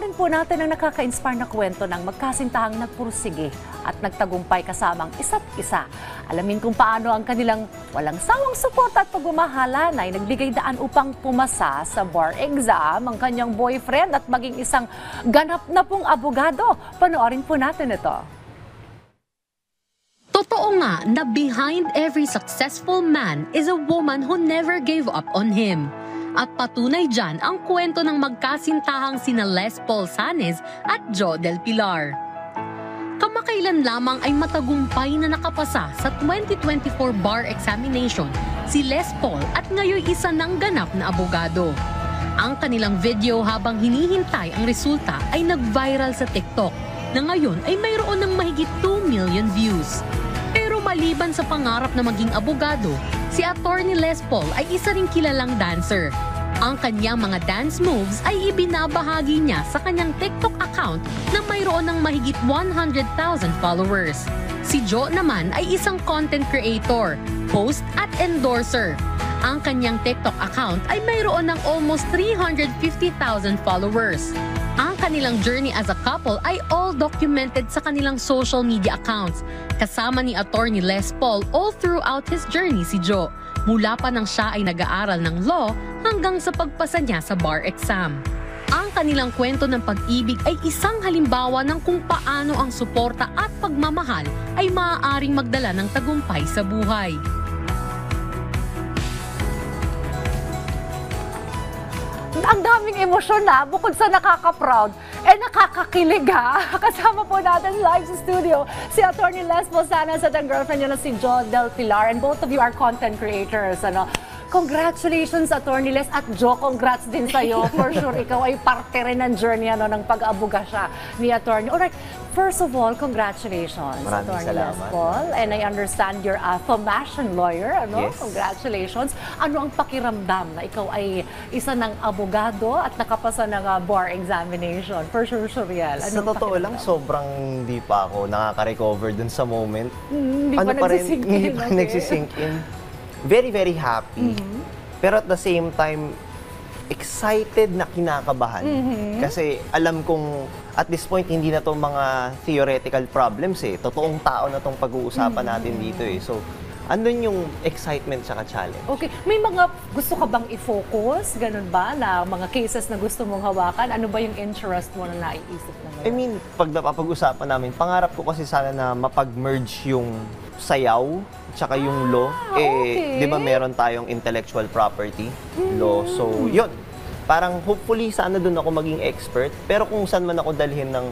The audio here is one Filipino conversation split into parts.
Panoorin po natin ang nakaka-inspire na kwento ng magkasintahang nagpursige at nagtagumpay kasamang isa't isa. Alamin kung paano ang kanilang walang sawang suporta at pagmamahalan ay nagbigay daan upang pumasa sa bar exam ang kanyang boyfriend at maging isang ganap na pong abogado. Panoorin po natin ito. Totoo nga na behind every successful man is a woman who never gave up on him. At patunay dyan ang kwento ng magkasintahang sina Les Paul Sanes at Jo Del Pilar. Kamakailan lamang ay matagumpay na nakapasa sa 2024 bar examination si Les Paul at ngayon isa ng ganap na abogado. Ang kanilang video habang hinihintay ang resulta ay nag-viral sa TikTok na ngayon ay mayroon ng mahigit 2 million views. Pero maliban sa pangarap na maging abogado, si Attorney Les Paul ay isa ring kilalang dancer. Ang kanyang mga dance moves ay ibinabahagi niya sa kanyang TikTok account na mayroon ng mahigit 100,000 followers. Si Jo naman ay isang content creator, host at endorser. Ang kanyang TikTok account ay mayroon ng almost 350,000 followers. Ang kanilang journey as a couple ay all documented sa kanilang social media accounts. Kasama ni Attorney Les Paul all throughout his journey si Jo, mula pa nang siya ay nag-aaral ng law hanggang sa pagpasa niya sa bar exam. Ang kanilang kwento ng pag-ibig ay isang halimbawa ng kung paano ang suporta at pagmamahal ay maaaring magdala ng tagumpay sa buhay. Ang daming emosyon na, bukod sa nakaka-proud, nakakakilig ha. Kasama po natin live sa studio si Attorney Les Paul Sanes at ang girlfriend niya na si Jo Del Pilar. And both of you are content creators. Congratulations, Attorney Les, at Jo, congrats din sa'yo. For sure, ikaw ay parte rin ng journey ng pag-abuga siya ni Attorney. Alright, first of all, congratulations, Maraming Attorney salamat. Les Paul. And I understand you're a fashion lawyer, Yes. Congratulations. Ano ang pakiramdam na ikaw ay isa ng abogado at nakapasa ng bar examination? For sure, surreal. Sa totoo lang, sobrang hindi pa ako nakaka-recover dun sa moment. Hindi pa nagsisink in. Hindi pa nagsisink in. Very, very happy. Pero at the same time, excited na kinakabahan. Kasi alam kong at this point, hindi na to mga theoretical problems eh. Totoong tao na tong pag-uusapan natin dito eh. So, andun yung excitement sa challenge. Okay. May mga gusto ka bang i-focus? Ganun ba? Na mga cases na gusto mong hawakan? Ano ba yung interest mo na naiisip na ngayon? I mean, pag napapag-usapan namin, pangarap ko kasi sana na mapag-merge yung sayaw tsaka yung law. Okay. Di ba meron tayong intellectual property law? So, yun. Parang hopefully sana doon ako maging expert. Pero kung saan man ako dalhin ng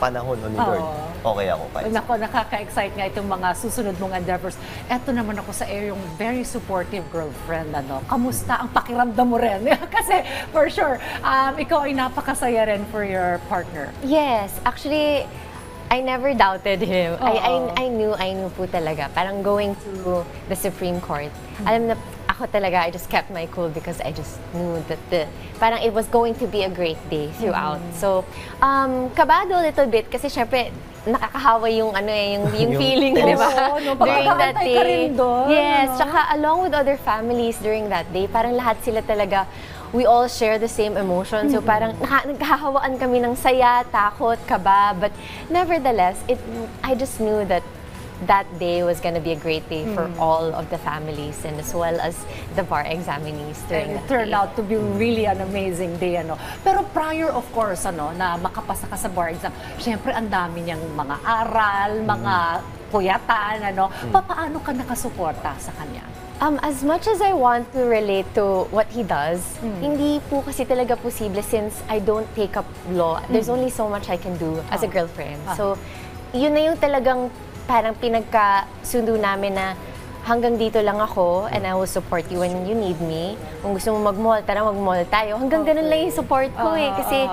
panahon o ni Lord, okay ako. Nako, nakaka-excite nga itong mga susunod mong endeavors. Eto naman ako sa yung very supportive girlfriend. Kamusta ang pakiramdam mo rin? Kasi for sure, ikaw ay napakasaya rin for your partner. Yes, actually, I never doubted him. I knew po talaga. Parang going to the Supreme Court, alam na ako talaga, I just kept my cool because I just knew that parang it was going to be a great day throughout. So, kabado a little bit kasi syempre nakakahawa yung yung feeling, di ba? During that day. Yes, tsaka along with other families during that day, parang lahat sila talaga we all share the same emotion. So parang nagkahawaan kami ng saya, takot, kaba. But nevertheless, I just knew that that day was going to be a great day for all of the families and as well as the bar examinees during that day. It turned out to be really an amazing day. Pero prior, of course, na makapasa ka sa bar exam, syempre ang dami niyang mga aral, mga puyatan. Paano ka nakasuporta sa kanya? As much as I want to relate to what he does, hindi po kasi talaga posible since I don't take up law. There's only so much I can do as a girlfriend. So, yun na yung talagang parang pinagkasundo namin na hanggang dito lang ako and I will support you when you need me. Kung gusto mo mag-mall, tara mag-mall tayo. Hanggang ganun lang yung support ko eh. Kasi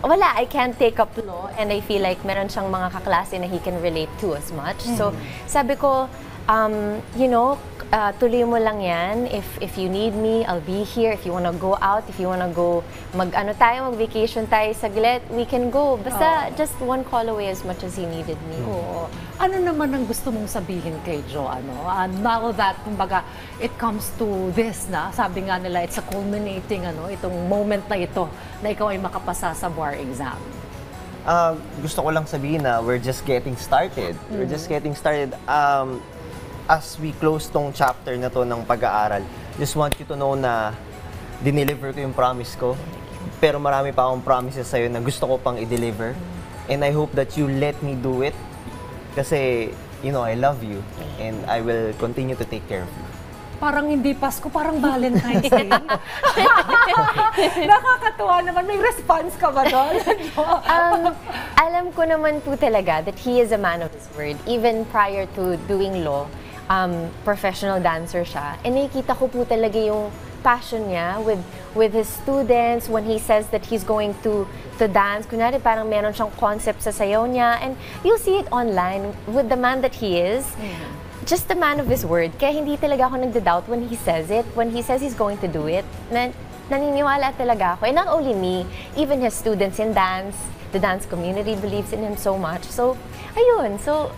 wala, I can't take up law and I feel like meron siyang mga kaklase na he can relate to as much. So, sabi ko, tuloy mo lang yan. If you need me, I'll be here. If you wanna go out, if you wanna go, mag-vacation tayo saglit, we can go. Basta just one call away as much as he needed me. Oo. Ano naman ang gusto mong sabihin kay Joe? Now that, kumbaga, it comes to this na, sabi nga nila, it's a culminating, itong moment na ito, na ikaw ay makapasa sa bar exam. Gusto ko lang sabihin na we're just getting started. We're just getting started. As we close tong chapter na to ng pag-aaral, just want you to know na dineliver ko yung promise ko. Pero marami pa akong promises sa'yo na gusto ko pang i-deliver. And I hope that you let me do it. Kasi, I love you. And I will continue to take care of you. Parang hindi Pasko, parang Valentine's Day. Nakakatuwa naman. May response ka ba doon? Alam ko naman po talaga that he is a man of his word. Even prior to doing law, professional dancer siya. And nakikita ko po talaga yung passion niya with his students when he says that he's going to dance. Kunyari parang meron siyang concept sa sayaw niya. And you'll see it online with the man that he is. Just a man of his word. Kaya hindi talaga ako nagda-doubt when he says it. When he says he's going to do it, naniniwala talaga ako. And not only me, even his students in dance, the dance community believes in him so much. So, ayun. So,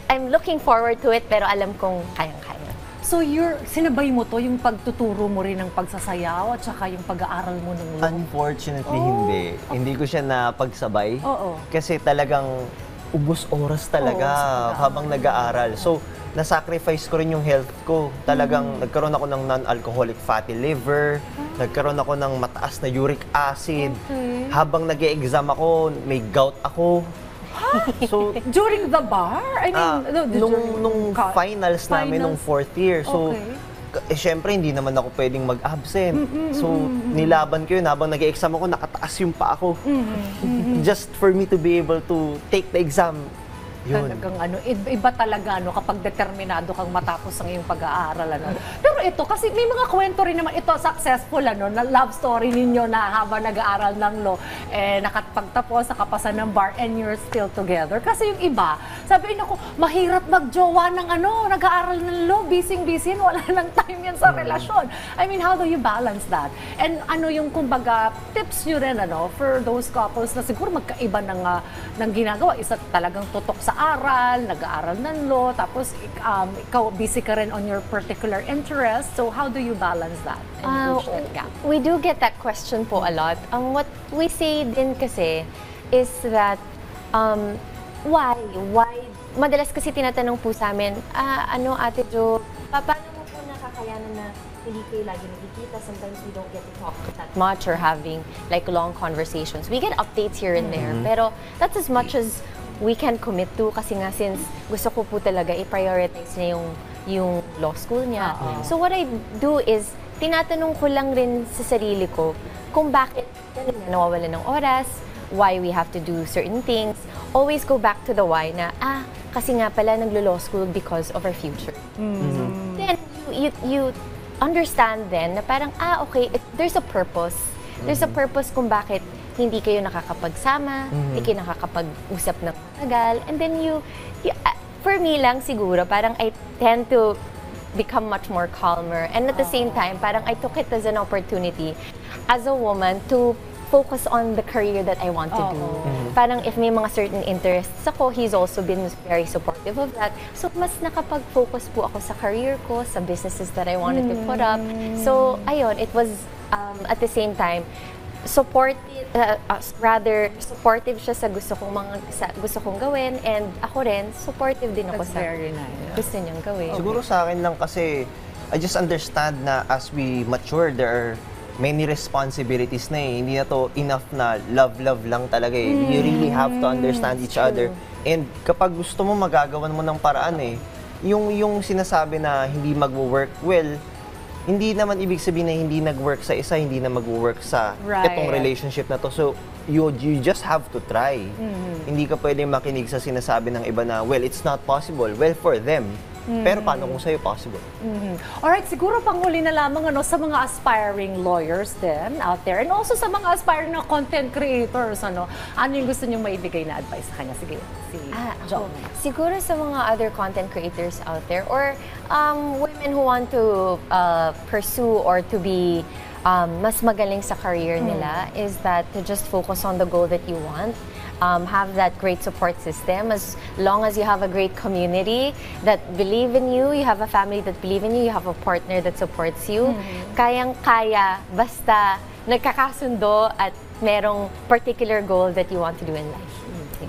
I'm looking forward to it, pero alam kong kayang-kaya. So, sinabay mo to, yung pagtuturo mo rin ng pagsasayaw at saka yung pag-aaral mo ng law? Unfortunately, hindi. Hindi ko siya napagsabay. Kasi talagang ubos oras talaga habang nag-aaral. So, nasacrifice ko rin yung health ko. Talagang nagkaroon ako ng non-alcoholic fatty liver, nagkaroon ako ng mataas na uric acid. Habang nag-e-exam ako, may gout ako. So, during the bar? I mean, nung finals namin nung 4th year. So, syempre, hindi naman ako pwedeng mag-absent. So, nilaban ko yun. Habang nag-e-exam ako, nakataas yung pa ako. Just for me to be able to take the exam. Yun. Talagang iba talaga kapag determinado kang matapos ang iyong pag-aaral. Pero ito, kasi may mga kwento rin naman, ito successful na love story ninyo na habang nag-aaral ng law, nakapagtapos, nakapasa ng bar, and you're still together. Kasi yung iba, sabi ko, mahirap magjowa ng nag-aaral ng law, busy-busy, wala nang time yan sa relasyon. I mean, how do you balance that? And yung kumbaga, tips nyo rin, for those couples na siguro magkaiba ng ginagawa, isa talagang tutok sa aral, nag-aaral ng law, tapos ikaw busy ka rin on your particular interest. So how do you balance that and bridge that gap? We do get that question po a lot. What we say din kasi is that why? Madalas kasi tinatanong po sa amin, Ate Jo, paano mo po nakakayanan na hindi kayo lagi nakikita? Sometimes we don't get to talk that much or having like long conversations. We get updates here and there, pero that's as much as we can commit to, kasi nga since gusto ko po talaga i-prioritize niya yung law school niya. So what I do is, tinatanong ko lang rin sa sarili ko kung bakit nawawalan ng oras, why we have to do certain things. Always go back to the why na, kasi nga pala naglo-law school because of our future. Then you understand then na parang, okay, there's a purpose. There's a purpose kung bakit hindi kayo nakakapagsama, hindi kayo nakakapag-usap ng matagal. And then for me lang siguro, parang I tend to become much more calmer. And at the same time, parang I took it as an opportunity as a woman to focus on the career that I want to do. Parang if may mga certain interests ako, he's also been very supportive of that. So mas nakapag-focus po ako sa career ko, sa businesses that I wanted to put up. So ayun, it was at the same time, supportive siya sa gusto kong gawin, and ako rin supportive din ako sa gusto niyang gawin. Siguro sa akin lang kasi I just understand na as we mature, there are many responsibilities na hindi na to enough na love lang talaga You really have to understand each other. And kapag gusto mo, magagawan mo ng paraan yung sinasabi na hindi mag-work well, hindi naman ibig sabihin na hindi nag-work sa isa, hindi na mag-work sa itong relationship na to. So, you just have to try. Hindi ka pwedeng makinig sa sinasabi ng iba na, well, it's not possible. Well, for them, Pero paano kung sa'yo possible? Alright, siguro panghuli na lamang sa mga aspiring lawyers din out there and also sa mga aspiring na content creators, ano yung gusto niyo maibigay na advice sa kanya? Sige, si Jo. Siguro sa mga other content creators out there or women who want to pursue or to be mas magaling sa career nila is that to just focus on the goal that you want. Have that great support system. As long as you have a great community that believe in you, you have a family that believe in you, you have a partner that supports you, kayang-kaya basta nagkakasundo at merong particular goal that you want to do in life.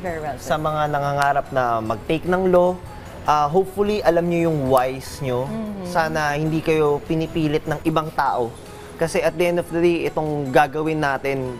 Very well. Sa mga nangangarap na mag-take ng law, hopefully alam nyo yung whys nyo. Sana hindi kayo pinipilit ng ibang tao. Kasi at the end of the day, itong gagawin natin,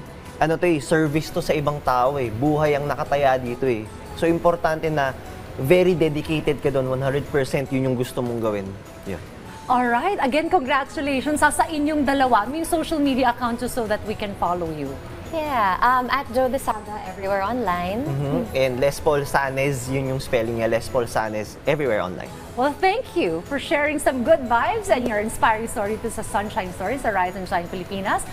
service to sa ibang tao eh. Buhay ang nakataya dito eh. So, importante na very dedicated ka doon, 100% yun yung gusto mong gawin. Yeah. Alright, again, congratulations sa inyong dalawa. May social media account so that we can follow you. Yeah, at Joe De Saga everywhere online. And Les Paul Sanes, yun yung spelling niya, Les Paul Sanes, everywhere online. Well, thank you for sharing some good vibes and your inspiring story to sa Sunshine Stories sa Rise and Shine Pilipinas.